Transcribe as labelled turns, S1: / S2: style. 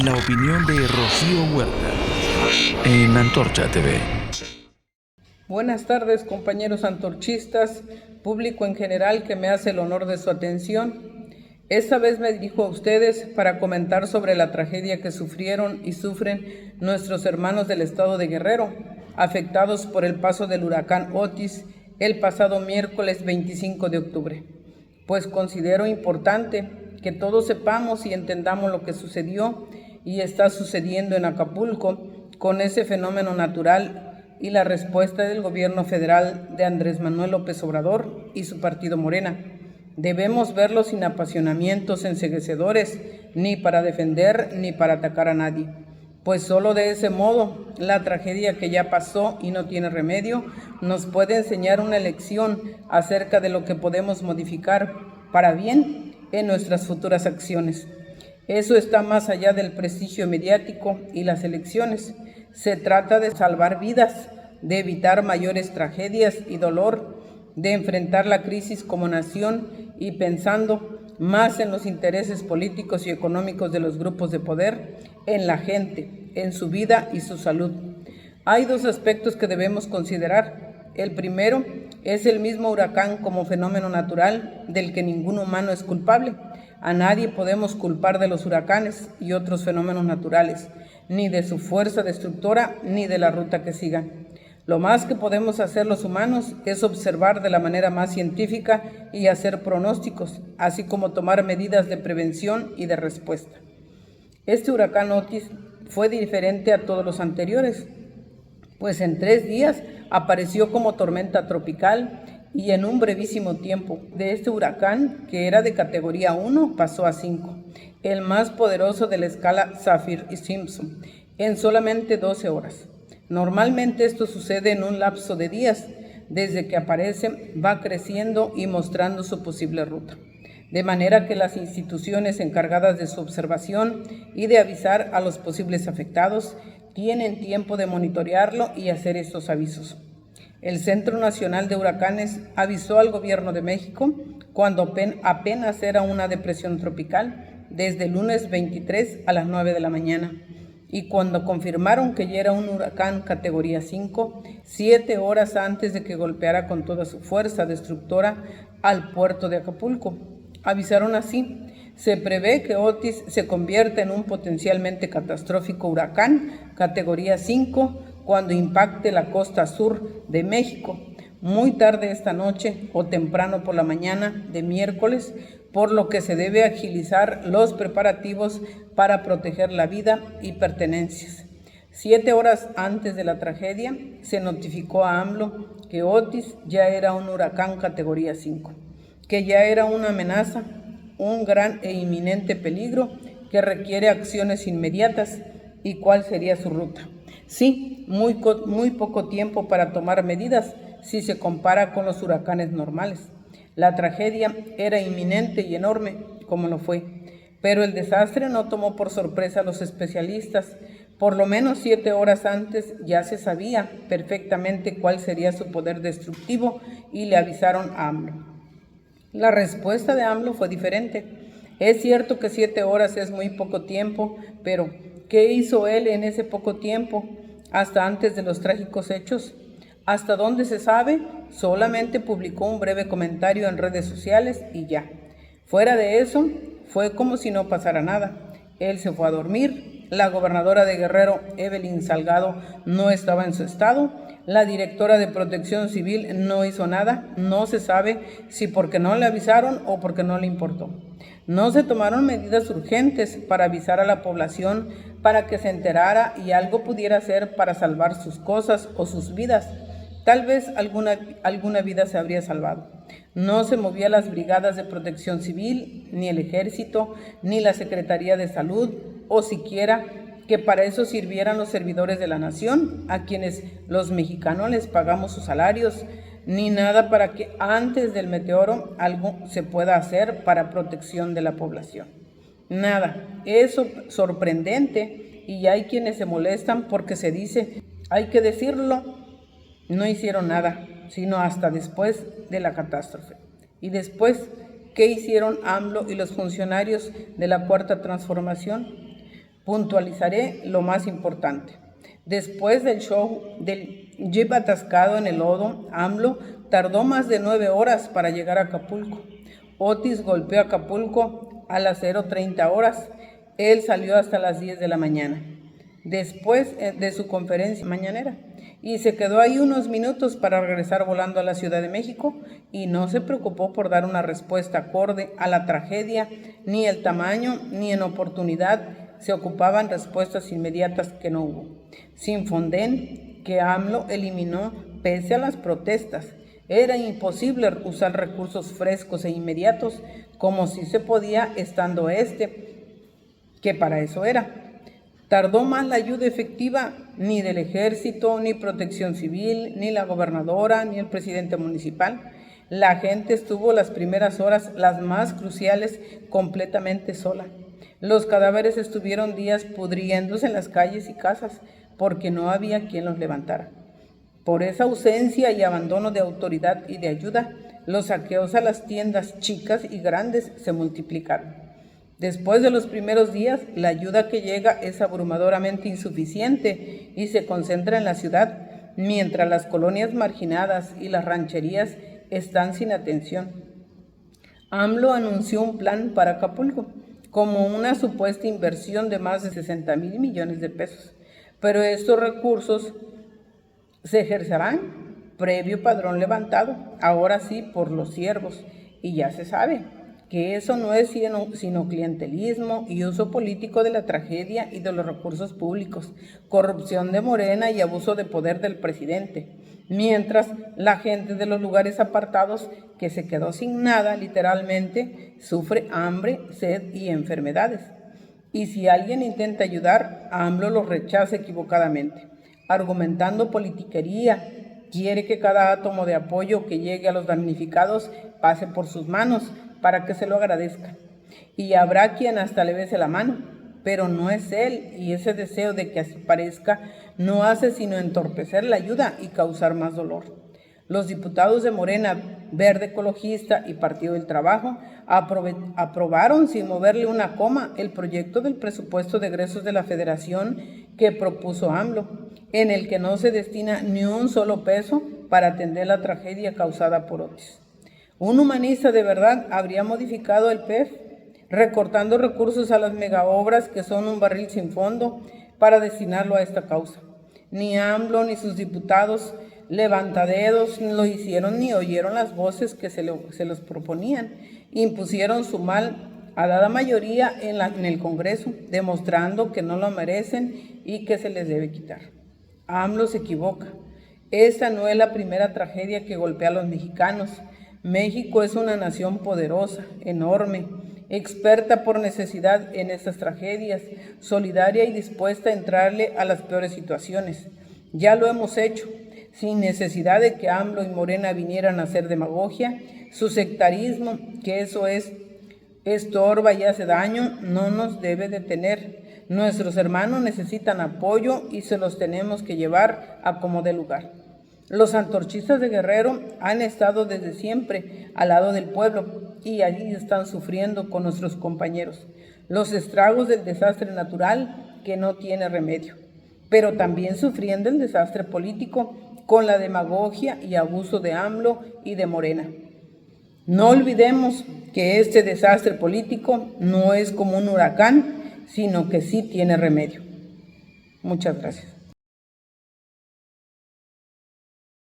S1: La opinión de Rocío Huerta en Antorcha TV.
S2: Buenas tardes, compañeros antorchistas, público en general que me hace el honor de su atención. Esta vez me dirijo a ustedes para comentar sobre la tragedia que sufrieron y sufren nuestros hermanos del estado de Guerrero, afectados por el paso del huracán Otis el pasado miércoles 25 de octubre. Pues considero importante que todos sepamos y entendamos lo que sucedió y está sucediendo en Acapulco con ese fenómeno natural y la respuesta del gobierno federal de Andrés Manuel López Obrador y su partido Morena. Debemos verlo sin apasionamientos enceguecedores, ni para defender ni para atacar a nadie, pues solo de ese modo la tragedia que ya pasó y no tiene remedio nos puede enseñar una lección acerca de lo que podemos modificar para bien en nuestras futuras acciones. Eso está más allá del prestigio mediático y las elecciones. Se trata de salvar vidas, de evitar mayores tragedias y dolor, de enfrentar la crisis como nación y pensando más en los intereses políticos y económicos de los grupos de poder, en la gente, en su vida y su salud. Hay dos aspectos que debemos considerar. El primero es el mismo huracán como fenómeno natural del que ningún humano es culpable. A nadie podemos culpar de los huracanes y otros fenómenos naturales, ni de su fuerza destructora, ni de la ruta que sigan. Lo más que podemos hacer los humanos es observar de la manera más científica y hacer pronósticos, así como tomar medidas de prevención y de respuesta. Este huracán Otis fue diferente a todos los anteriores, pues en 3 días apareció como tormenta tropical y en un brevísimo tiempo de este huracán, que era de categoría 1, pasó a 5, el más poderoso de la escala Saffir-Simpson, en solamente 12 horas. Normalmente esto sucede en un lapso de días. Desde que aparece va creciendo y mostrando su posible ruta, de manera que las instituciones encargadas de su observación y de avisar a los posibles afectados tienen tiempo de monitorearlo y hacer estos avisos. El Centro Nacional de Huracanes avisó al Gobierno de México cuando apenas era una depresión tropical, desde el lunes 23 a las 9 de la mañana. Y cuando confirmaron que ya era un huracán categoría 5, 7 horas antes de que golpeara con toda su fuerza destructora al puerto de Acapulco. Avisaron así: se prevé que Otis se convierta en un potencialmente catastrófico huracán categoría 5 cuando impacte la costa sur de México, muy tarde esta noche o temprano por la mañana de miércoles, por lo que se debe agilizar los preparativos para proteger la vida y pertenencias. 7 horas antes de la tragedia, se notificó a AMLO que Otis ya era un huracán categoría 5, que ya era una amenaza, un gran e inminente peligro que requiere acciones inmediatas. ¿Y cuál sería su ruta? Sí, muy poco tiempo para tomar medidas si se compara con los huracanes normales. La tragedia era inminente y enorme, como lo fue, pero el desastre no tomó por sorpresa a los especialistas. Por lo menos 7 horas antes ya se sabía perfectamente cuál sería su poder destructivo y le avisaron a AMLO. La respuesta de AMLO fue diferente. Es cierto que 7 horas es muy poco tiempo, pero ¿qué hizo él en ese poco tiempo, hasta antes de los trágicos hechos? Hasta donde se sabe, solamente publicó un breve comentario en redes sociales y ya. Fuera de eso, fue como si no pasara nada. Él se fue a dormir, la gobernadora de Guerrero, Evelyn Salgado, no estaba en su estado, la directora de Protección Civil no hizo nada, no se sabe si porque no le avisaron o porque no le importó. No se tomaron medidas urgentes para avisar a la población para que se enterara y algo pudiera hacer para salvar sus cosas o sus vidas. Tal vez alguna vida se habría salvado. No se movían las brigadas de protección civil, ni el ejército, ni la Secretaría de Salud, o siquiera que para eso sirvieran los servidores de la nación, a quienes los mexicanos les pagamos sus salarios, ni nada para que antes del meteoro algo se pueda hacer para protección de la población. Nada. Es sorprendente y hay quienes se molestan porque se dice, hay que decirlo. No hicieron nada, sino hasta después de la catástrofe. Y después, ¿qué hicieron AMLO y los funcionarios de la Cuarta Transformación? Puntualizaré lo más importante. Después del show del jeep atascado en el lodo, AMLO tardó más de 9 horas para llegar a Acapulco. Otis golpeó Acapulco a las 0:30 horas. Él salió hasta las 10 de la mañana, después de su conferencia mañanera, y se quedó ahí unos minutos para regresar volando a la Ciudad de México, y no se preocupó por dar una respuesta acorde a la tragedia, ni el tamaño, ni en oportunidad se ocupaban respuestas inmediatas que no hubo. Sin Fonden, que AMLO eliminó pese a las protestas. Era imposible usar recursos frescos e inmediatos como si se podía estando que para eso era. Tardó más la ayuda efectiva ni del ejército, ni protección civil, ni la gobernadora, ni el presidente municipal. La gente estuvo las primeras horas, las más cruciales, completamente sola. Los cadáveres estuvieron días pudriéndose en las calles y casas porque no había quien los levantara. Por esa ausencia y abandono de autoridad y de ayuda, los saqueos a las tiendas chicas y grandes se multiplicaron. Después de los primeros días, la ayuda que llega es abrumadoramente insuficiente y se concentra en la ciudad, mientras las colonias marginadas y las rancherías están sin atención. AMLO anunció un plan para Acapulco, como una supuesta inversión de más de 60,000 millones de pesos, pero estos recursos se ejercerán previo padrón levantado, ahora sí por los siervos, y ya se sabe que eso no es sino clientelismo y uso político de la tragedia y de los recursos públicos, corrupción de Morena y abuso de poder del presidente, mientras la gente de los lugares apartados, que se quedó sin nada literalmente, sufre hambre, sed y enfermedades. Y si alguien intenta ayudar, AMLO lo rechaza equivocadamente, argumentando politiquería. Quiere que cada átomo de apoyo que llegue a los damnificados pase por sus manos para que se lo agradezca. Y habrá quien hasta le bese la mano, pero no es él, y ese deseo de que así parezca no hace sino entorpecer la ayuda y causar más dolor. Los diputados de Morena, Verde Ecologista y Partido del Trabajo aprobaron sin moverle una coma el proyecto del presupuesto de egresos de la Federación que propuso AMLO, en el que no se destina ni un solo peso para atender la tragedia causada por Otis. Un humanista de verdad habría modificado el PEF, recortando recursos a las megaobras que son un barril sin fondo para destinarlo a esta causa. Ni AMLO ni sus diputados levantadedos lo hicieron ni oyeron las voces que se los proponían. Impusieron su mal a dada mayoría en el Congreso, demostrando que no lo merecen y que se les debe quitar. AMLO se equivoca. Esta no es la primera tragedia que golpea a los mexicanos. México es una nación poderosa, enorme, experta por necesidad en estas tragedias, solidaria y dispuesta a entrarle a las peores situaciones. Ya lo hemos hecho, sin necesidad de que AMLO y Morena vinieran a hacer demagogia. Su sectarismo, que eso estorba y hace daño, no nos debe detener. Nuestros hermanos necesitan apoyo y se los tenemos que llevar a como dé lugar. Los antorchistas de Guerrero han estado desde siempre al lado del pueblo y allí están sufriendo con nuestros compañeros los estragos del desastre natural que no tiene remedio, pero también sufriendo el desastre político con la demagogia y abuso de AMLO y de Morena. No olvidemos que este desastre político no es como un huracán, sino que sí tiene remedio. Muchas gracias.